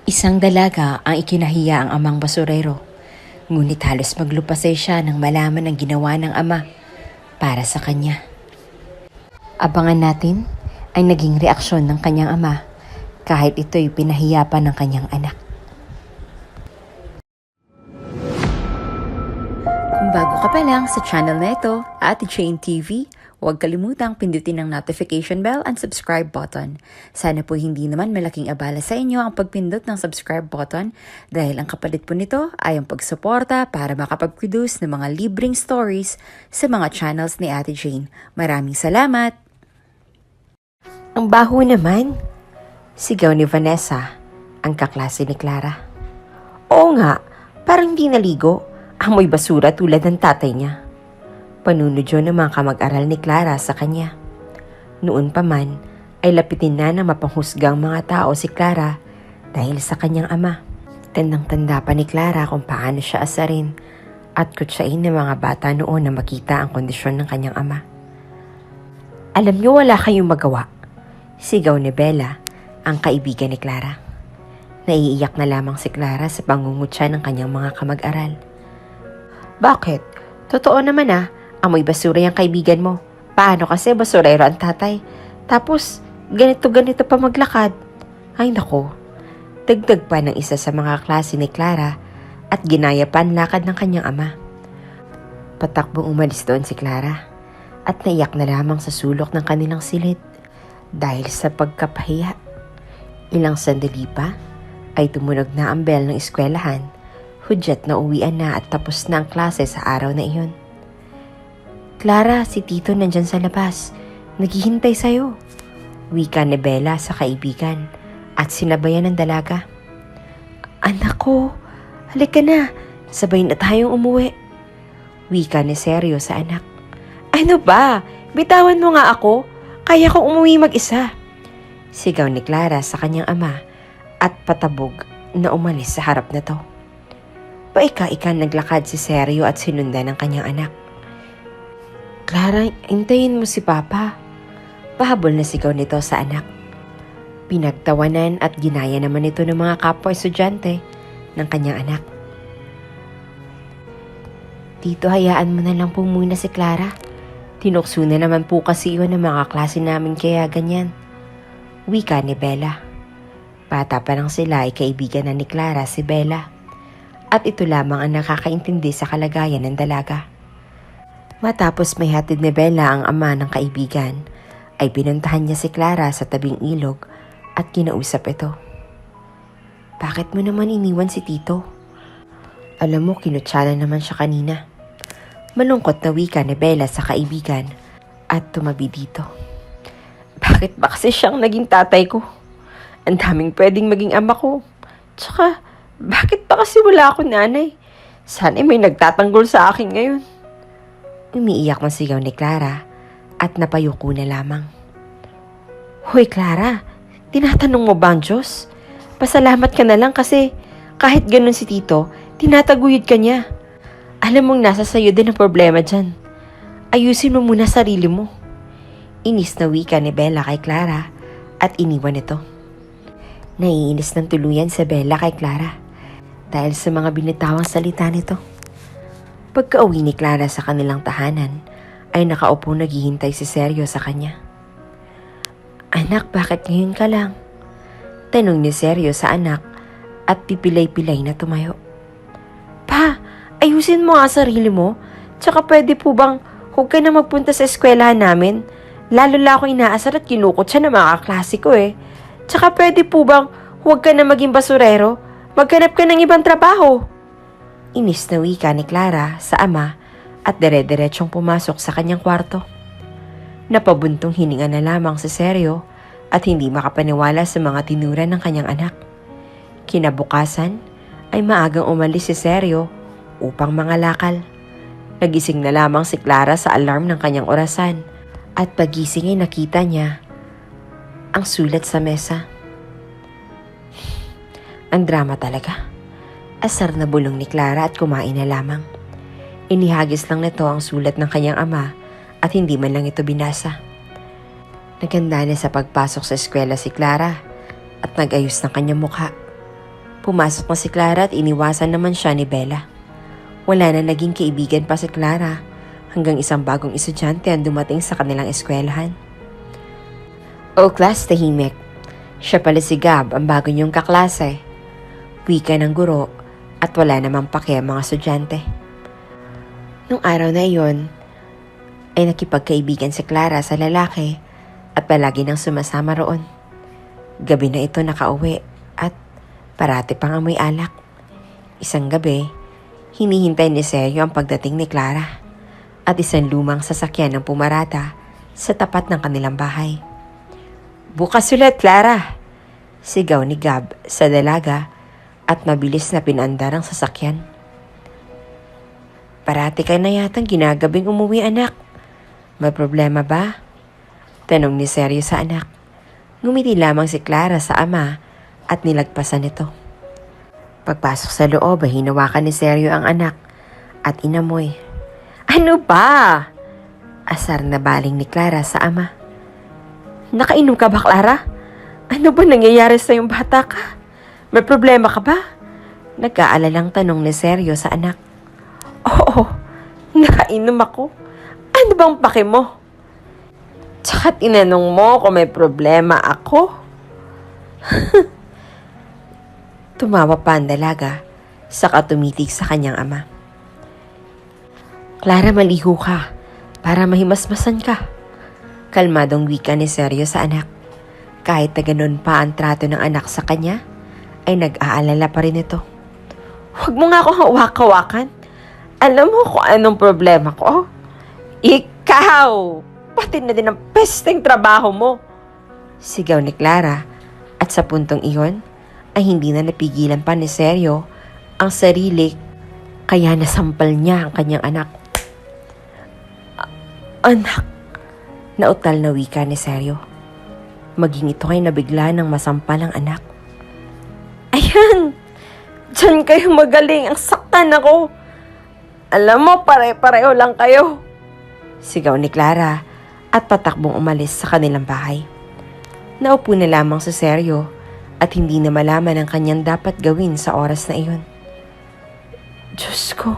Isang dalaga ang ikinahiya ang amang basurero. Ngunit halos maglupasay siya nang malaman ang ginawa ng ama para sa kanya. Abangan natin ang naging reaksyon ng kanyang ama kahit ito'y pinahiya pa ng kanyang anak. Kung bago ka pa lang sa channel na ito, Ate Jane TV, huwag kalimutang pindutin ang notification bell and subscribe button. Sana po hindi naman malaking abala sa inyo ang pagpindot ng subscribe button dahil ang kapalit po nito ay ang pagsuporta para makapag-produce ng mga libreng stories sa mga channels ni Ate Jane. Maraming salamat! Ang baho naman! Sigaw ni Vanessa, ang kaklase ni Clara. Oo nga, parang hindi naligo. Amoy basura tulad ng tatay niya. Panunodyo ng mga kamag-aral ni Clara sa kanya. Noon pa man ay lapitin na ng mapanghusgang mga tao si Clara dahil sa kanyang ama. Tandang-tanda pa ni Clara kung paano siya asarin at kutsain ng mga bata noon na makita ang kondisyon ng kanyang ama. Alam niyo wala kayong magawa. Sigaw ni Bella, ang kaibigan ni Clara. Naiiyak na lamang si Clara sa pangungutya ng kanyang mga kamag-aral. Bakit? Totoo naman amoy basura yung kaibigan mo. Paano kasi basurero ang tatay? Tapos, ganito-ganito pa maglakad. Ay nako, dagdag pa ng isa sa mga klase ni Clara at ginaya pa ang lakad ng kanyang ama. Patakbong umalis doon si Clara at naiyak na lamang sa sulok ng kanilang silid dahil sa pagkapahiya. Ilang sandali pa ay tumunog na ang bell ng eskwelahan. Hudyat na uwian na at tapos na ang klase sa araw na iyon. Clara, si Tito nandyan sa labas. Naghihintay sa'yo. Wika ni Bella sa kaibigan at sinabayan ng dalaga. Anak ko, halika na. Sabay na tayong umuwi. Wika ni Sergio sa anak. Ano ba? Bitawan mo nga ako. Kaya kong umuwi mag-isa. Sigaw ni Clara sa kanyang ama at patabog na umalis sa harap na to. Paika-ika naglakad si Sergio at sinundan ng kanyang anak. Clara, hintayin mo si Papa. Pahabol na sigaw nito sa anak. Pinagtawanan at ginaya naman ito ng mga kapwa-estudyante ng kanyang anak. Tito, hayaan mo na lang po muna si Clara. Tinukso na naman po kasi yun ng mga klase namin kaya ganyan. Wika ni Bella. Bata pa lang sila ay kaibigan na ni Clara si Bella. At ito lamang ang nakakaintindi sa kalagayan ng dalaga. Matapos may hatid ni Bella ang ama ng kaibigan, ay pinuntahan niya si Clara sa tabing ilog at kinausap ito. Bakit mo naman iniwan si Tito? Alam mo, kinutsala naman siya kanina. Malungkot na wika ni Bella sa kaibigan at tumabi dito. Bakit ba kasi siyang naging tatay ko? Ang daming pwedeng maging ama ko. Tsaka, bakit ba kasi wala akong nanay? Sana'y may nagtatanggol sa akin ngayon. Umiiyak ng sigaw ni Clara at napayuko na lamang. Hoy Clara, tinatanong mo ba ang Diyos? Pasalamat ka na lang kasi kahit ganun si Tito, tinataguyod ka niya. Alam mong nasa sayo din ang problema dyan. Ayusin mo muna sarili mo. Inis na wika ni Bella kay Clara at iniwan ito. Naiinis ng tuluyan si Bella kay Clara dahil sa mga binitawang salita nito. Pagka-uwi ni Clara sa kanilang tahanan, ay nakaupo naghihintay si Sergio sa kanya. Anak, bakit ngayon ka lang? Tanong ni Sergio sa anak at pipilay-pilay na tumayo. Pa, ayusin mo nga sarili mo. Tsaka pwede po bang huwag ka na magpunta sa eskwelahan namin? Lalo la ako inaasar at kinukot siya ng mga kaklase ko eh. Tsaka pwede po bang huwag ka na maging basurero? Maghanap ka ng ibang trabaho. Inis na wika ni Clara sa ama at dire-diretsong pumasok sa kanyang kwarto. Napabuntong hininga na lamang si Sergio at hindi makapaniwala sa mga tinura ng kanyang anak. Kinabukasan ay maagang umalis si Sergio upang mangalakal. Nagising na lamang si Clara sa alarm ng kanyang orasan at pagising ay nakita niya ang sulat sa mesa. Ang drama talaga. Asar na bulong ni Clara at kumain na lamang. Inihagis lang nito ang sulat ng kanyang ama at hindi man lang ito binasa. Naganda na sa pagpasok sa eskwela si Clara at nag-ayos ng kanyang mukha. Pumasok na si Clara at iniwasan naman siya ni Bella. Wala na naging kaibigan pa si Clara hanggang isang bagong estudyante ang dumating sa kanilang eskwelahan. "Oh, class, tahimik. Siya pala si Gab, ang bago niyong kaklase." Wika ng guro at wala namang pake ang mga estudyante. Nung araw na iyon, ay nakipagkaibigan si Clara sa lalaki at palagi nang sumasama roon. Gabi na ito nakauwi at parati pang amoy alak. Isang gabi, hinihintay ni Sergio ang pagdating ni Clara at isang lumang sasakyan ang pumarada sa tapat ng kanilang bahay. "Bukas ulit, Clara!" Sigaw ni Gab sa dalaga at mabilis na pinandar ang sasakyan. "Parati ka na yatang ginagabing umuwi, anak. May problema ba?" Tanong ni Sergio sa anak. Ngumiti lamang si Clara sa ama at nilagpasan ito. Pagpasok sa loob ay hinawakan ni Sergio ang anak at inamoy. "Ano ba?" Asar na baling ni Clara sa ama. "Nakainom ka ba, Clara? Ano ba nangyayari sa iyong bata ka? May problema ka ba?" Nag-aalalang tanong ni Sergio sa anak. "Oo, nakainom ako. Ano bang pake mo? Tsaka tinanong mo kung may problema ako?" Tumawa pa ang dalaga, saka tumitig sa kanyang ama. "Clara, maliho ka para mahimasmasan ka." Kalmadong wika ni Sergio sa anak. Kahit na ganun pa ang trato ng anak sa kanya, ay nag-aalala pa rin ito. "Huwag mo nga akong hawak-hawakan. Alam mo kung anong problema ko? Ikaw! Pati na din ang pesteng trabaho mo!" Sigaw ni Clara at sa puntong iyon ay hindi na napigilan pa ni Sergio ang sarili kaya nasampal niya ang kanyang anak. "Anak!" Nautal na wika ni Sergio. Maging ito ay nabigla ng masampal ang anak. "Ayan! Diyan kayo magaling! Ang saktan ako! Alam mo, pare-pareho lang kayo!" Sigaw ni Clara at patakbong umalis sa kanilang bahay. Naupo na lamang si Sergio at hindi na malaman ang kanyang dapat gawin sa oras na iyon. "Diyos ko,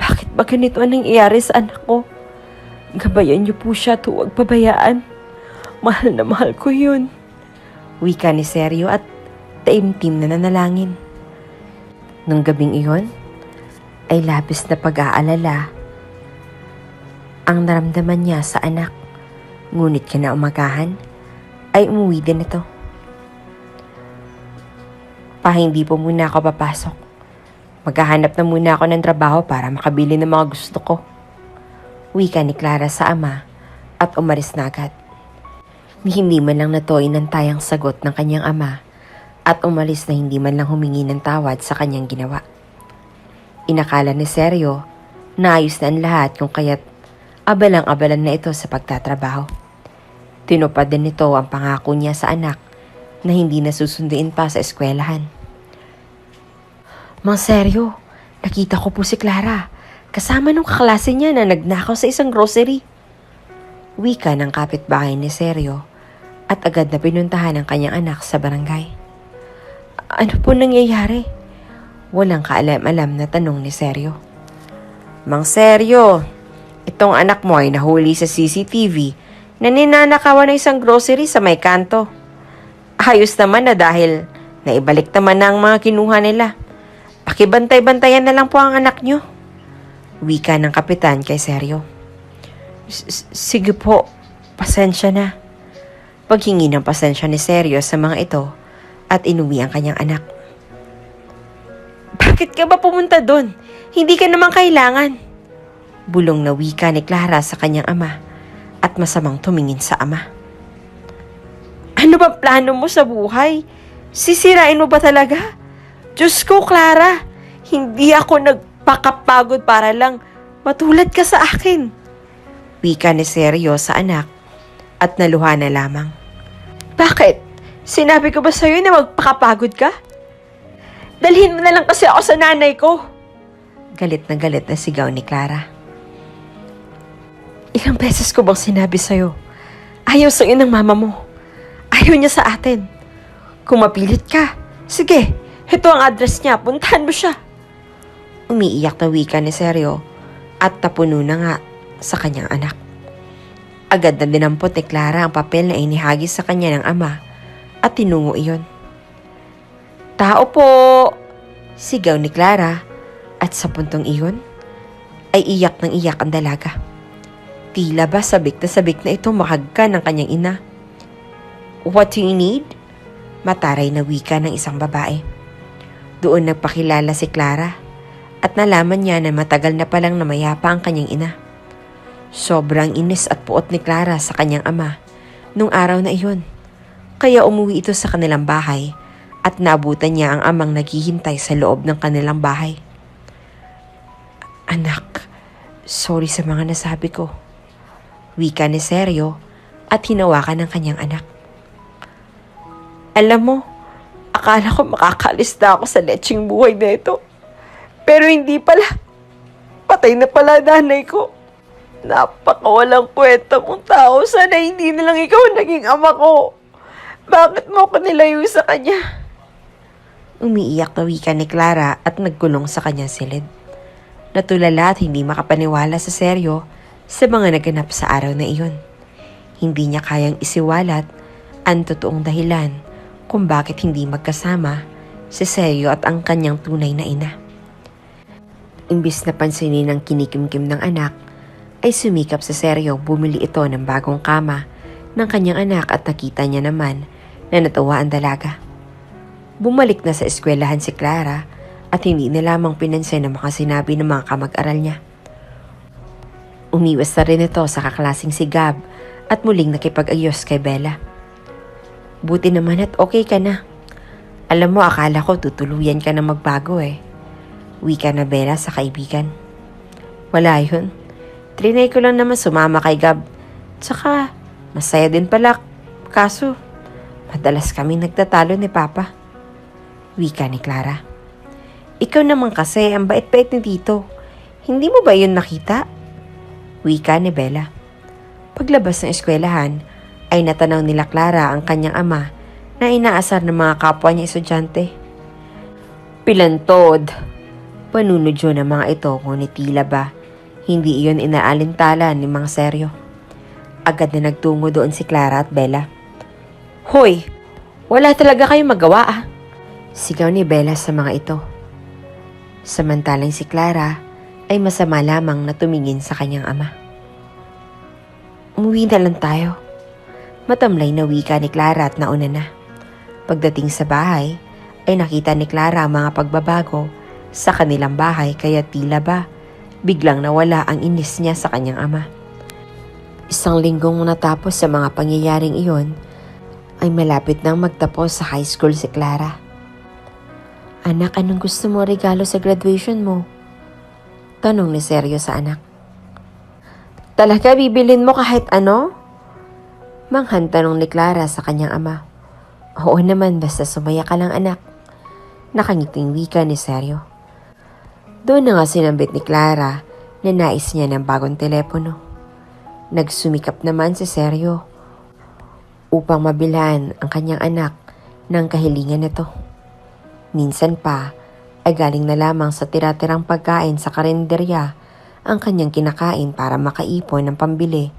bakit ba ganito ang nangyayari sa anak ko? Gabayan niyo po siya at huwag pabayaan. Mahal na mahal ko yun." Wika ni Sergio at taimtim na nanalangin. Nung gabing iyon, ay labis na pag-aalala ang naramdaman niya sa anak. Ngunit kinaumagahan ay umuwi din ito. Hindi po muna ako papasok. Maghahanap na muna ako ng trabaho para makabili ng mga gusto ko." Wika ni Clara sa ama at umalis na agad. Hindi man lang natoy ng tayang sagot ng kanyang ama at umalis na hindi man lang humingi ng tawad sa kanyang ginawa. Inakala ni Sergio na ayos na ang lahat kung kaya't abalang-abalan na ito sa pagtatrabaho. Tinupad din nito ang pangako niya sa anak na hindi nasusunduin pa sa eskwelahan. "Mang Sergio, nakita ko po si Clara kasama nung kaklase niya na nagnakaw sa isang grocery." Wika ng kapitbahay ni Sergio at agad na pinuntahan ang kanyang anak sa barangay. "Ano po nangyayari?" Walang kaalam-alam na tanong ni Sergio. "Mang Sergio, itong anak mo ay nahuli sa CCTV na ninanakawan ng isang grocery sa may kanto. Ayos naman na dahil naibalik naman na ang mga kinuha nila. Pakibantay-bantayan na lang po ang anak nyo." Wika ng kapitan kay Sergio. "Sige po, pasensya na." Paghingi ng pasensya ni Sergio sa mga ito at inuwi ang kanyang anak. "Bakit ka ba pumunta doon? Hindi ka naman kailangan." Bulong na wika ni Clara sa kanyang ama at masamang tumingin sa ama. "Ano ba plano mo sa buhay? Sisirain mo ba talaga? Diyos ko, Clara, hindi ako nagpakapagod para lang matulad ka sa akin." Wika ni Sergio sa anak at naluha na lamang. "Bakit? Sinabi ko ba sa'yo na magpakapagod ka? Dalhin mo na lang kasi ako sa nanay ko." Galit na sigaw ni Clara. "Ilang beses ko bang sinabi sa'yo? Ayaw sa'yo ng mama mo. Ayaw niya sa atin. Kung mapilit ka, sige, Ito ang address niya, puntahan mo siya. Umiiyak na wika ni Seryo at tapuno na nga sa kanyang anak. Agad na dinampot ni Clara ang papel na inihagis sa kanya ng ama at tinungo iyon. Tao po! Sigaw ni Clara at sa puntong iyon ay iyak ng iyak ang dalaga. Tila ba sabik na itong makagka ng kanyang ina. What do you need? Mataray na wika ng isang babae. Doon nagpakilala si Clara at nalaman niya na matagal na palang namayapa ang kanyang ina. Sobrang inis at puot ni Clara sa kanyang ama nung araw na iyon. Kaya umuwi ito sa kanilang bahay at naabutan niya ang amang naghihintay sa loob ng kanilang bahay. Anak, sorry sa mga nasabi ko. Wika ni Seryo at hinawakan ng kanyang anak. Alam mo, akala ko makakalis na ako sa letseng buhay na ito. Pero hindi pala. Patay na pala nanay ko. Napakawalang kwenta mong tao. Sana hindi na lang ikaw naging ama ko. Bakit mo ko nilayo sa kanya? Umiiyak na wika ni Clara at nagkulong sa kanyang silid. Natulala at hindi makapaniwala sa Seryo sa mga naganap sa araw na iyon. Hindi niya kayang isiwalat ang totoong dahilan kung bakit hindi magkasama si Seryo at ang kanyang tunay na ina. Imbis na pansinin ang kinikimkim ng anak, ay sumikap si Seryo bumili ito ng bagong kama ng kanyang anak at nakita niya naman na natuwa ang dalaga. Bumalik na sa eskwelahan si Clara at hindi na lamang pinansin ang mga sinabi ng mga kamag-aral niya. Umiwas na rin ito sa kaklasing si Gab at muling nakipag-ayos kay Bella. Buti naman at okay ka na. Alam mo, akala ko tutuluyan ka na magbago eh. Wika na Bella sa kaibigan. Wala yun. Trinay ko lang naman sumama kay Gab. Tsaka, masaya din pala. Kaso, madalas kaming nagtatalo ni Papa. Wika ni Clara. Ikaw naman kasi, ang bait-bait ni Tito. Hindi mo ba yun nakita? Wika ni Bella. Paglabas ng eskwelahan, ay natanaw nila Clara ang kanyang ama na inaasar ng mga kapwa niya estudyante. Pilantod! Panunodyo ng mga ito ngunit tila ba, hindi iyon inaalintala ni Mang Seryo. Agad na nagtungo doon si Clara at Bella. Hoy! Wala talaga kayong magawa ah! Sigaw ni Bella sa mga ito. Samantalang si Clara ay masama lamang na tumingin sa kanyang ama. Umuwi na lang tayo. Matamlay na wika ni Clara at nauna na. Pagdating sa bahay, ay nakita ni Clara ang mga pagbabago sa kanilang bahay kaya tila ba biglang nawala ang inis niya sa kanyang ama. Isang linggong natapos sa mga pangyayaring iyon, ay malapit nang magtapos sa high school si Clara. Anak, anong gusto mo regalo sa graduation mo? Tanong ni Seryo sa anak. Talaga bibilin mo kahit ano? Manghan tanong ni Clara sa kanyang ama. Oo naman, basta sumaya ka lang anak. Nakangiting wika ni Seryo. Doon na nga sinambit ni Clara na nais niya ng bagong telepono. Nagsumikap naman si Seryo upang mabilhan ang kanyang anak ng kahilingan nito. Minsan pa ay galing na lamang sa tira-tirang pagkain sa karinderya ang kanyang kinakain para makaipon ng pambili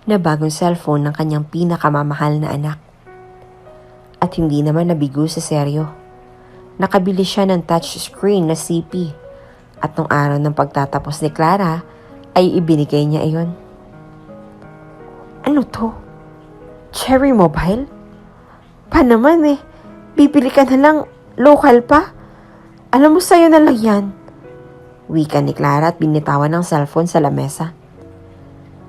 na bagong cellphone ng kanyang pinakamamahal na anak. At hindi naman nabigo si Seryo. Nakabili siya ng touchscreen na CP at nung araw ng pagtatapos ni Clara ay ibinigay niya iyon. Ano to? Cherry Mobile? Pa naman eh, bibili ka na lang local pa? Alam mo sa'yo na lang yan. Wika ni Clara at binitawan ng cellphone sa lamesa.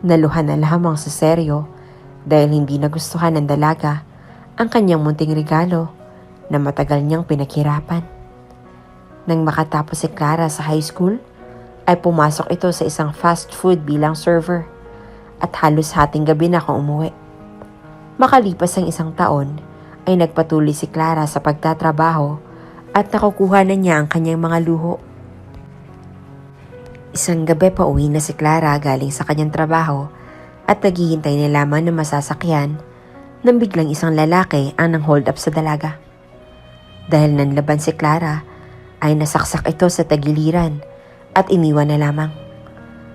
Naluhan na lamang sa Seryo dahil hindi nagustuhan ng dalaga ang kanyang munting regalo na matagal niyang pinaghirapan. Nang makatapos si Clara sa high school, ay pumasok ito sa isang fast food bilang server at halos hating gabi na kung umuwi. Makalipas ang isang taon, ay nagpatuloy si Clara sa pagtatrabaho at nakukuha na niya ang kanyang mga luho. Isang gabi pauwi na si Clara galing sa kanyang trabaho at naghihintay na lamang ng masasakyan nang biglang isang lalaki ang nang hold up sa dalaga. Dahil nanlaban si Clara, ay nasaksak ito sa tagiliran at iniwan na lamang.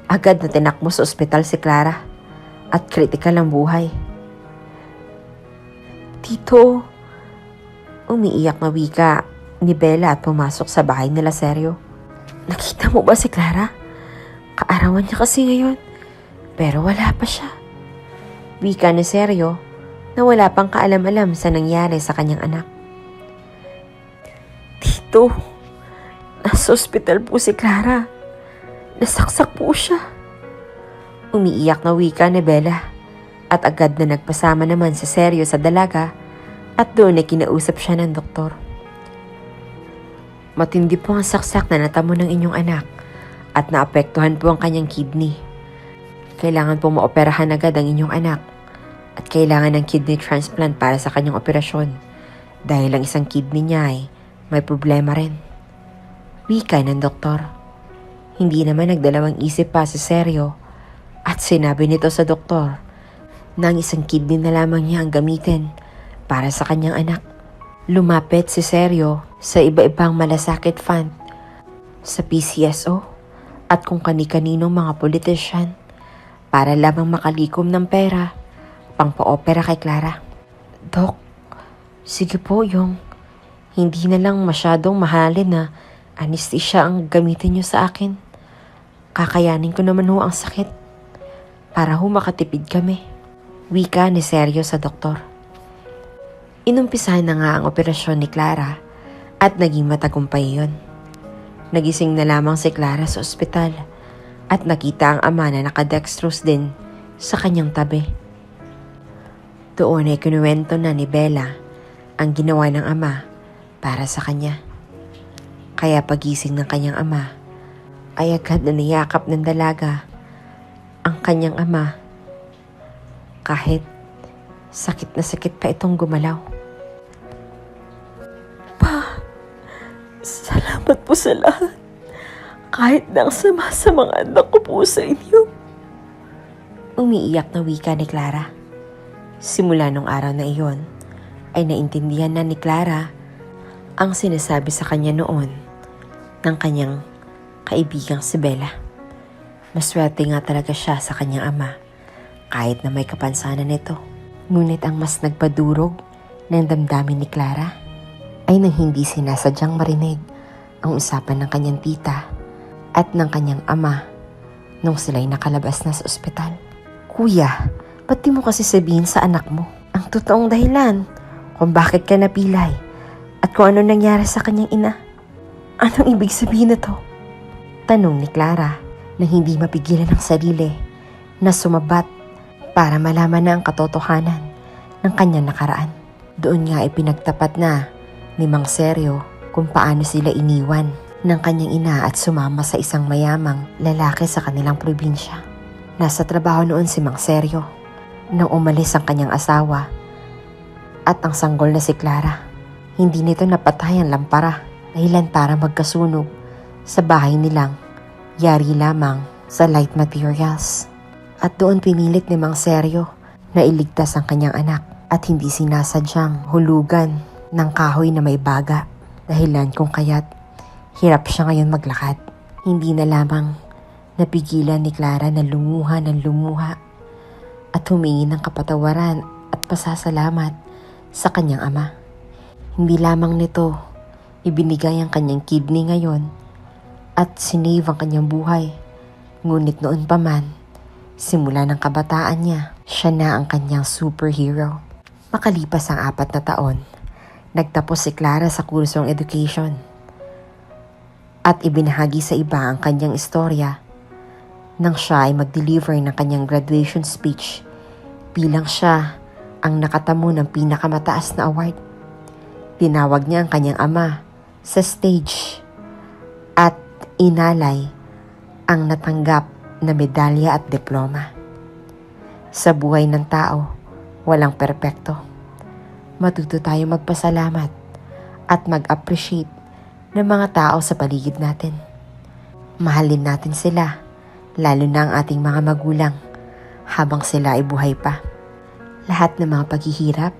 Agad na tinakbo sa ospital si Clara at kritikal ang buhay. Tito, umiiyak na wika ni Bella at pumasok sa bahay nila Seryo. Nakita mo ba si Clara? Kaarawan niya kasi ngayon, pero wala pa siya. Wika ni Seryo na wala pang kaalam-alam sa nangyari sa kanyang anak. Tito, nasa ospital po si Clara. Nasaksak po siya. Umiiyak na wika ni Bella at agad na nagpasama naman si Seryo sa dalaga at doon ay kinausap siya ng doktor. Matindi po ang saksak na natamo ng inyong anak at naapektuhan po ang kanyang kidney. Kailangan po maoperahan agad ang inyong anak at kailangan ng kidney transplant para sa kanyang operasyon dahil ang isang kidney niya ay may problema rin. Wika ng doktor. Hindi naman nagdalawang isip pa si Seryo at sinabi nito sa doktor na ang isang kidney na lamang niya ang gamitin para sa kanyang anak. Lumapit si Seryo sa iba-ibang malasakit fund, sa PCSO at kung kani-kaninong mga politician para lamang makalikom ng pera pang pa-opera kay Clara. Dok, sige po yung hindi na lang masyadong mahalin na anesthesia ang gamitin niyo sa akin. Kakayanin ko naman ho ang sakit para ho makatipid kami. Wika ni Seryo sa doktor. Inumpisahan na nga ang operasyon ni Clara at naging matagumpay yun. Nagising na lamang si Clara sa ospital at nakita ang ama na nakadextrose din sa kanyang tabi. Doon ay kinuwento na ni Bella ang ginawa ng ama para sa kanya. Kaya pagising ng kanyang ama ay agad na niyakap ng dalaga ang kanyang ama kahit sakit na sakit pa itong gumalaw. Pa, salamat po sa lahat. Kahit na ang sama sa mga anak ko po sa inyo. Umiiyak na wika ni Clara. Simula nung araw na iyon, ay naintindihan na ni Clara ang sinasabi sa kanya noon ng kanyang kaibigang si Bella. Maswerte nga talaga siya sa kanyang ama kahit na may kapansanan nito. Ngunit ang mas nagpadurog ng damdamin ni Clara ay nang hindi sinasadyang marinig ang usapan ng kanyang tita at ng kanyang ama nung sila'y nakalabas na sa ospital. Kuya, ba't di mo kasi sabihin sa anak mo ang totoong dahilan kung bakit ka napilay at kung ano nangyari sa kanyang ina? Anong ibig sabihin na to? Tanong ni Clara na hindi mapigilan ang sarili na sumabat para malaman na ang katotohanan ng kanyang nakaraan. Doon nga ipinagtapat na ni Mang Seryo kung paano sila iniwan ng kanyang ina at sumama sa isang mayamang lalaki sa kanilang probinsya. Nasa trabaho noon si Mang Seryo nang umalis ang kanyang asawa at ang sanggol na si Clara. Hindi nito napatay ang lampara dahilan para magkasunog sa bahay nilang yari lamang sa light materials. At doon pinilit ni Mang Seryo na iligtas ang kanyang anak at hindi sinasadyang hulugan ng kahoy na may baga dahilan kung kaya't hirap siya ngayon maglakad. Hindi na lamang napigilan ni Clara na lumuha ng lumuha at humingi ng kapatawaran at pasasalamat sa kanyang ama. Hindi lamang nito ibinigay ang kanyang kidney ngayon at sinave ang kanyang buhay. Ngunit noon pa man, simula ng kabataan niya, siya na ang kanyang superhero. Makalipas ang 4 na taon, nagtapos si Clara sa kursong education at ibinahagi sa iba ang kanyang istorya nang siya ay mag-deliver ng kanyang graduation speech bilang siya ang nakatamo ng pinakamataas na award. Tinawag niya ang kanyang ama sa stage at inalay ang natanggap na medalya at diploma. Sa buhay ng tao, walang perpekto. Matuto tayo magpasalamat at mag-appreciate ng mga tao sa paligid natin. Mahalin natin sila, lalo na ang ating mga magulang habang sila ay buhay pa. Lahat ng mga paghihirap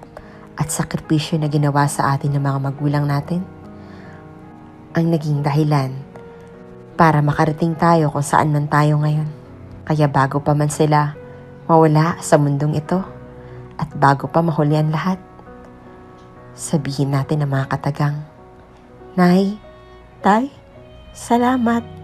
at sakripisyo na ginawa sa atin ng mga magulang natin ang naging dahilan para makarating tayo kung saan man tayo ngayon. Kaya bago pa man sila mawala sa mundong ito at bago pa mahuli ang lahat, sabihin natin ang mga katagang, Nay, Tay, salamat.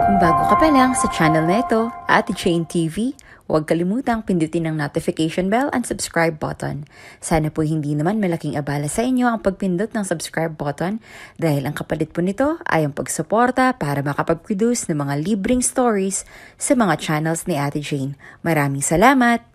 Kung bago ka pa lang sa channel na ito, Ate Jane TV, huwag kalimutang pindutin ang notification bell and subscribe button. Sana po hindi naman malaking abala sa inyo ang pagpindot ng subscribe button dahil ang kapalit po nito ay ang pagsuporta para makapag-produce ng mga libreng stories sa mga channels ni Ate Jane. Maraming salamat!